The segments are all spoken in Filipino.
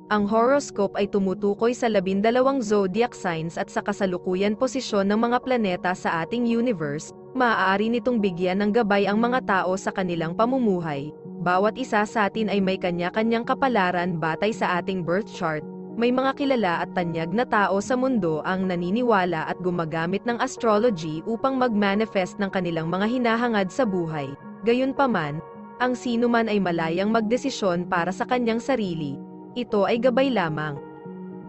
Ang horoscope ay tumutukoy sa 12 zodiac signs at sa kasalukuyan posisyon ng mga planeta sa ating universe. Maaari nitong bigyan ng gabay ang mga tao sa kanilang pamumuhay. Bawat isa sa atin ay may kanya-kanyang kapalaran batay sa ating birth chart. May mga kilala at tanyag na tao sa mundo ang naniniwala at gumagamit ng astrology upang mag-manifest ng kanilang mga hinahangad sa buhay. Gayunpaman, ang sinuman ay malayang magdesisyon para sa kanyang sarili. Ito ay gabay lamang.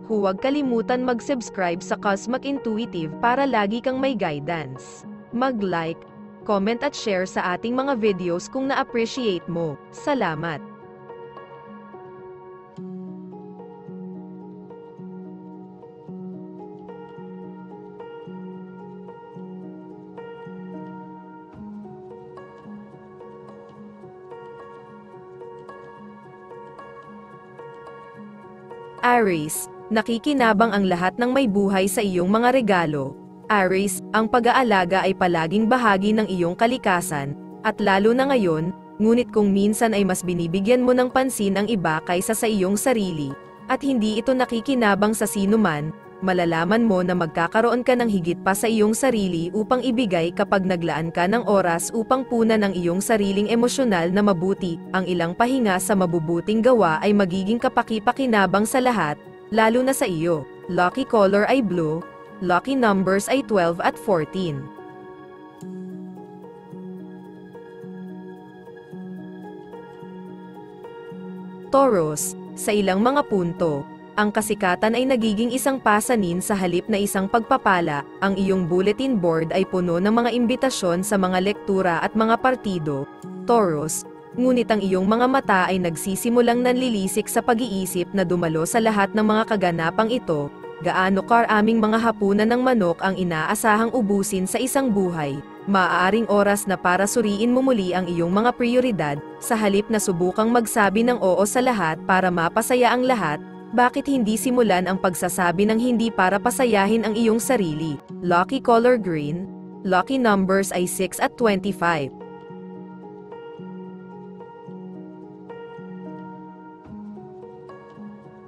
Huwag kalimutan mag-subscribe sa Cosmic Intuitive para lagi kang may guidance. Mag-like, comment at share sa ating mga videos kung na-appreciate mo. Salamat! Aries, nakikinabang ang lahat ng may buhay sa iyong mga regalo. Aries, ang pag-aalaga ay palaging bahagi ng iyong kalikasan, at lalo na ngayon, ngunit kung minsan ay mas binibigyan mo ng pansin ang iba kaysa sa iyong sarili, at hindi ito nakikinabang sa sinuman, malalaman mo na magkakaroon ka ng higit pa sa iyong sarili upang ibigay kapag naglaan ka ng oras upang punan ang iyong sariling emosyonal na mabuti. Ang ilang pahinga sa mabubuting gawa ay magiging kapaki-pakinabang sa lahat, lalo na sa iyo. Lucky color ay blue. Lucky numbers ay 12 at 14. Taurus, sa ilang mga punto, ang kasikatan ay nagiging isang pasanin sa halip na isang pagpapala. Ang iyong bulletin board ay puno ng mga imbitasyon sa mga lektura at mga partido, Taurus, ngunit ang iyong mga mata ay nagsisimulang nanlilisik sa pag-iisip na dumalo sa lahat ng mga kaganapang ito. Gaano karaming mga hapunan ng manok ang inaasahang ubusin sa isang buhay? Maaaring oras na para suriin mo muli ang iyong mga prioridad, sa halip na subukang magsabi ng oo sa lahat para mapasaya ang lahat. Bakit hindi simulan ang pagsasabi ng hindi para pasayahin ang iyong sarili? Lucky color green. Lucky numbers ay 6 at 25.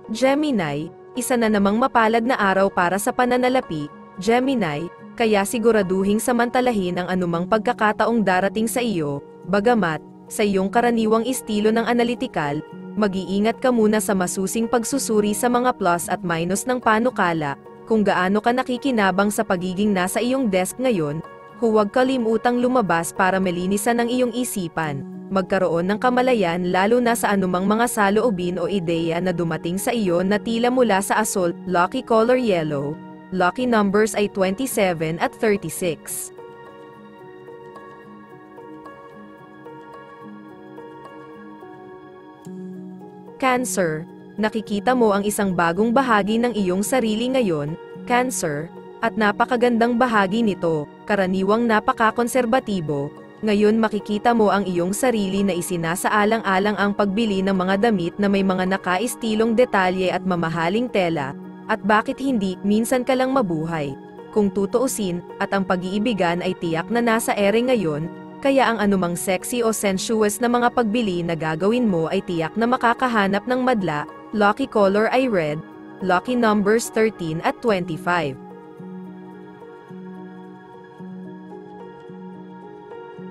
Gemini, isa na namang mapalad na araw para sa pananalapi, Gemini, kaya siguraduhing samantalahin ang anumang pagkakataong darating sa iyo, bagamat, sa iyong karaniwang estilo ng analytical, mag-iingat ka muna sa masusing pagsusuri sa mga plus at minus ng panukala. Kung gaano ka nakikinabang sa pagiging nasa iyong desk ngayon, huwag kalimutang lumabas para malinisan ang iyong isipan. Magkaroon ng kamalayan lalo na sa anumang mga saloobin o ideya na dumating sa iyo na tila mula sa assault. Lucky color yellow. Lucky numbers ay 27 at 36. Cancer, nakikita mo ang isang bagong bahagi ng iyong sarili ngayon, Cancer, at napakagandang bahagi nito, karaniwang napakakonserbatibo. Ngayon makikita mo ang iyong sarili na isinasaalang-alang ang pagbili ng mga damit na may mga nakaistilong detalye at mamahaling tela, at bakit hindi, minsan ka lang mabuhay. Kung tutuusin, at ang pag-iibigan ay tiyak na nasa ere ngayon, kaya ang anumang sexy o sensuous na mga pagbili na gagawin mo ay tiyak na makakahanap ng madla. Lucky color ay red. Lucky numbers 13 at 25.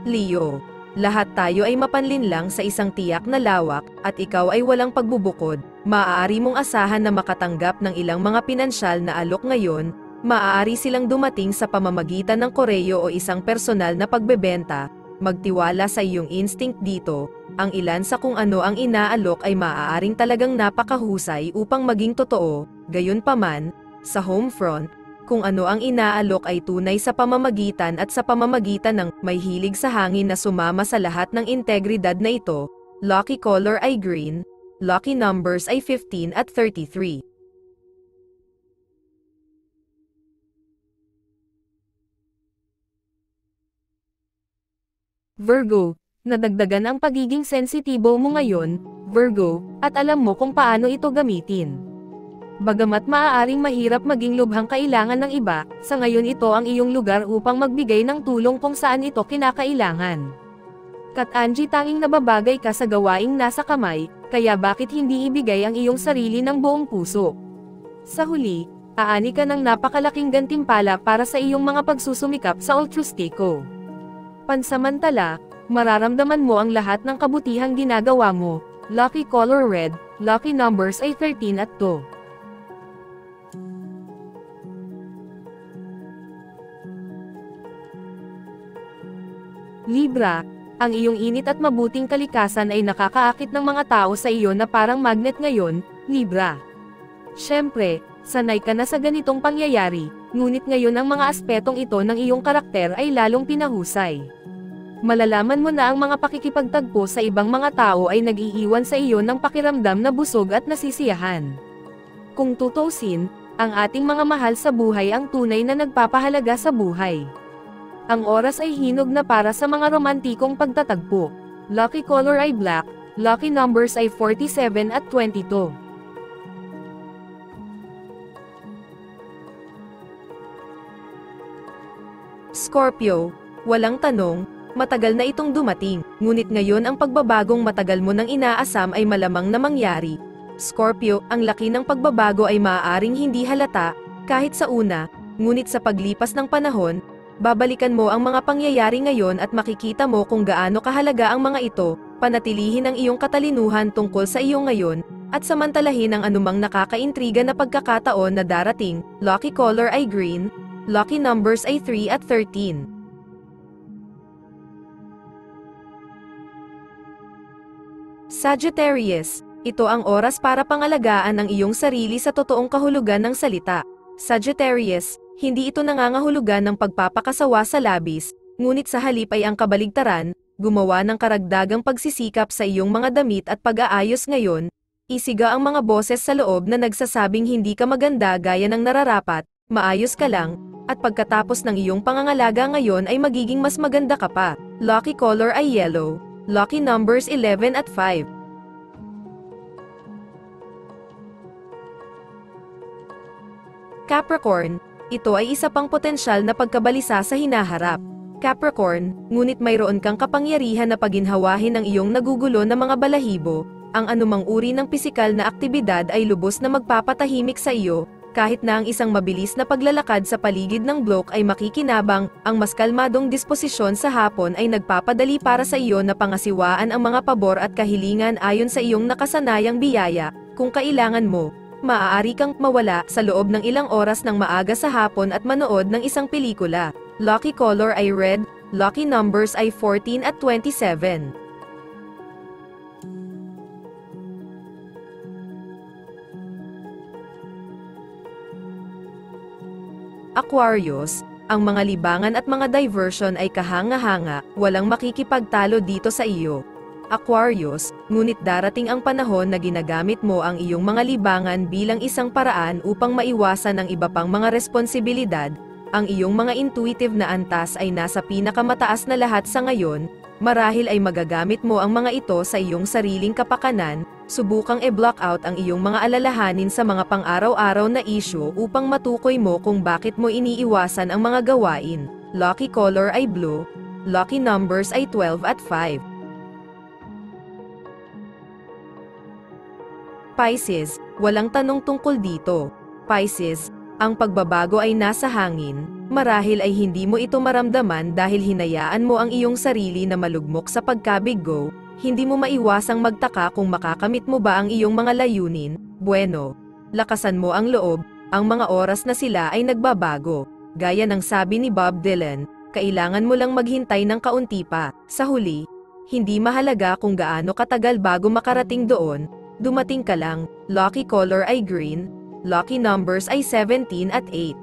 Leo, lahat tayo ay mapanlinlang sa isang tiyak na lawak, at ikaw ay walang pagbubukod. Maaari mong asahan na makatanggap ng ilang mga pinansyal na alok ngayon. Maaari silang dumating sa pamamagitan ng koreo o isang personal na pagbebenta. Magtiwala sa iyong instinct dito. Ang ilan sa kung ano ang inaalok ay maaaring talagang napakahusay upang maging totoo. Gayunpaman, sa home front, kung ano ang inaalok ay tunay sa pamamagitan at sa pamamagitan ng may hilig sa hangin na sumama sa lahat ng integridad na ito. Lucky color ay green. Lucky numbers ay 15 at 33. Virgo, nadagdagan ang pagiging sensitibo mo ngayon, Virgo, at alam mo kung paano ito gamitin. Bagamat maaaring mahirap maging lubhang kailangan ng iba, sa ngayon ito ang iyong lugar upang magbigay ng tulong kung saan ito kinakailangan. Kat-Angie, tanging nababagay ka sa gawaing nasa kamay, Kaya bakit hindi ibigay ang iyong sarili ng buong puso? Sa huli, aani ka ng napakalaking gantimpala para sa iyong mga pagsusumikap sa Ultrustiko. Pansamantala, mararamdaman mo ang lahat ng kabutihang ginagawa mo. Lucky color red, lucky numbers ay 13 at 2. Libra, ang iyong init at mabuting kalikasan ay nakakaakit ng mga tao sa iyo na parang magnet ngayon, Libra. Siyempre, sanay ka na sa ganitong pangyayari, ngunit ngayon ang mga aspetong ito ng iyong karakter ay lalong pinahusay. Malalaman mo na ang mga pakikipagtagpo sa ibang mga tao ay nag-iiwan sa iyo ng pakiramdam na busog at nasisiyahan. Kung tutuusin, ang ating mga mahal sa buhay ang tunay na nagpapahalaga sa buhay. Ang oras ay hinog na para sa mga romantikong pagtatagpo. Lucky color ay black, lucky numbers ay 47 at 22. Scorpio, walang tanong, matagal na itong dumating, ngunit ngayon ang pagbabagong matagal mo nang inaasam ay malamang na mangyari. Scorpio, ang laki ng pagbabago ay maaaring hindi halata, kahit sa una, ngunit sa paglipas ng panahon, babalikan mo ang mga pangyayari ngayon at makikita mo kung gaano kahalaga ang mga ito, panatilihin ang iyong katalinuhan tungkol sa iyo ngayon, at samantalahin ang anumang nakakaintriga na pagkakataon na darating. Lucky color ay green, lucky numbers ay 3 at 13. Sagittarius, ito ang oras para pangalagaan ang iyong sarili sa totoong kahulugan ng salita. Sagittarius, hindi ito nangangahulugan ng pagpapakasawa sa labis, ngunit sa halip ay ang kabaligtaran, gumawa ng karagdagang pagsisikap sa iyong mga damit at pag-aayos ngayon, isiga ang mga boses sa loob na nagsasabing hindi ka maganda gaya ng nararapat, maayos ka lang, at pagkatapos ng iyong pangangalaga ngayon ay magiging mas maganda ka pa. Lucky color ay yellow, lucky numbers 11 at 5. Capricorn, ito ay isa pang potensyal na pagkabalisa sa hinaharap. Capricorn, ngunit mayroon kang kapangyarihan na paginhawahin ang iyong nagugulo na mga balahibo, ang anumang uri ng pisikal na aktibidad ay lubos na magpapatahimik sa iyo, kahit na ang isang mabilis na paglalakad sa paligid ng blok ay makikinabang, ang mas kalmadong disposisyon sa hapon ay nagpapadali para sa iyo na pangasiwaan ang mga pabor at kahilingan ayon sa iyong nakasanayang biyaya, kung kailangan mo. Maaari kang mawala sa loob ng ilang oras ng maaga sa hapon at manood ng isang pelikula. Lucky color ay red, lucky numbers ay 14 at 27. Aquarius, ang mga libangan at mga diversion ay kahanga-hanga, walang makikipagtalo dito sa iyo. Aquarius, ngunit darating ang panahon na ginagamit mo ang iyong mga libangan bilang isang paraan upang maiwasan ang iba pang mga responsibilidad, ang iyong mga intuitive na antas ay nasa pinakamataas na lahat sa ngayon, marahil ay magagamit mo ang mga ito sa iyong sariling kapakanan, subukang i-block out ang iyong mga alalahanin sa mga pang-araw-araw na issue upang matukoy mo kung bakit mo iniiwasan ang mga gawain. Lucky color ay blue, lucky numbers ay 12 at 5. Pisces, walang tanong tungkol dito. Pisces, ang pagbabago ay nasa hangin, marahil ay hindi mo ito maramdaman dahil hinayaan mo ang iyong sarili na malugmok sa pagkabiggo, hindi mo maiwasang magtaka kung makakamit mo ba ang iyong mga layunin. Bueno, lakasan mo ang loob, ang mga oras na sila ay nagbabago. Gaya ng sabi ni Bob Dylan, kailangan mo lang maghintay ng kaunti pa. Sa huli, hindi mahalaga kung gaano katagal bago makarating doon, dumating ka lang. Lucky color ay green, lucky numbers ay 17 at 8.